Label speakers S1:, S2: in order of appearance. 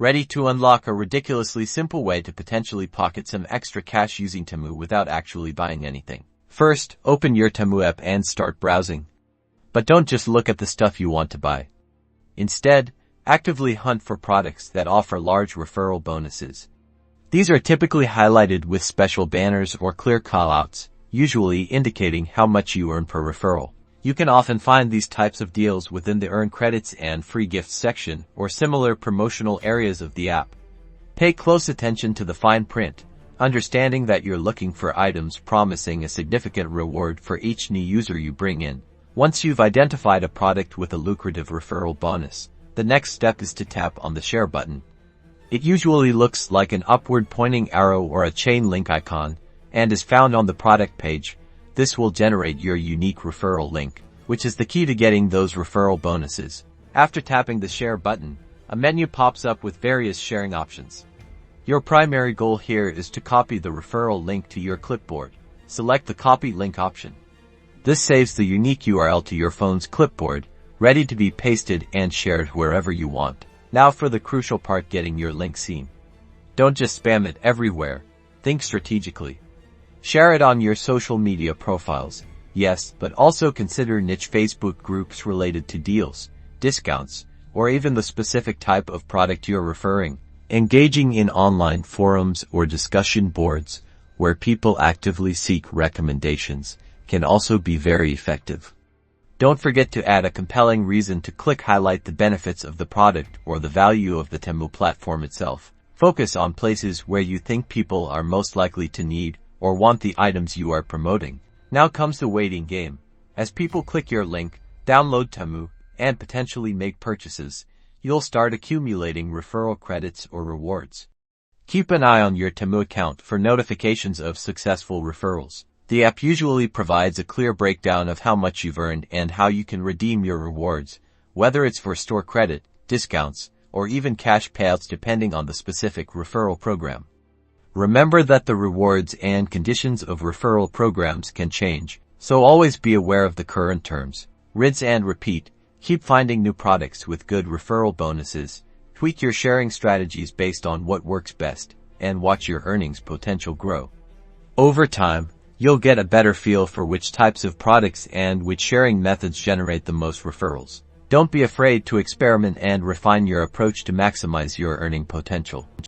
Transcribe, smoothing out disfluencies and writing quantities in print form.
S1: Ready to unlock a ridiculously simple way to potentially pocket some extra cash using Temu without actually buying anything. First, open your Temu app and start browsing. But don't just look at the stuff you want to buy. Instead, actively hunt for products that offer large referral bonuses. These are typically highlighted with special banners or clear callouts, usually indicating how much you earn per referral. You can often find these types of deals within the Earn Credits and Free Gifts section or similar promotional areas of the app. Pay close attention to the fine print, understanding that you're looking for items promising a significant reward for each new user you bring in. Once you've identified a product with a lucrative referral bonus, the next step is to tap on the Share button. It usually looks like an upward pointing arrow or a chain link icon, and is found on the product page. This will generate your unique referral link, which is the key to getting those referral bonuses. After tapping the Share button, a menu pops up with various sharing options. Your primary goal here is to copy the referral link to your clipboard. Select the Copy Link option. This saves the unique URL to your phone's clipboard, ready to be pasted and shared wherever you want. Now for the crucial part, getting your link seen. Don't just spam it everywhere. Think strategically. Share it on your social media profiles, yes, but also consider niche Facebook groups related to deals, discounts, or even the specific type of product you're referring. Engaging in online forums or discussion boards, where people actively seek recommendations, can also be very effective. Don't forget to add a compelling reason to click. Highlight the benefits of the product or the value of the Temu platform itself. Focus on places where you think people are most likely to need or want the items you are promoting. Now comes the waiting game. As people click your link, download Temu, and potentially make purchases, you'll start accumulating referral credits or rewards. Keep an eye on your Temu account for notifications of successful referrals. The app usually provides a clear breakdown of how much you've earned and how you can redeem your rewards, whether it's for store credit, discounts, or even cash payouts depending on the specific referral program. Remember that the rewards and conditions of referral programs can change, so always be aware of the current terms. Rinse and repeat. Keep finding new products with good referral bonuses. Tweak your sharing strategies based on what works best, and watch your earnings potential grow. Over time, you'll get a better feel for which types of products and which sharing methods generate the most referrals. Don't be afraid to experiment and refine your approach to maximize your earning potential.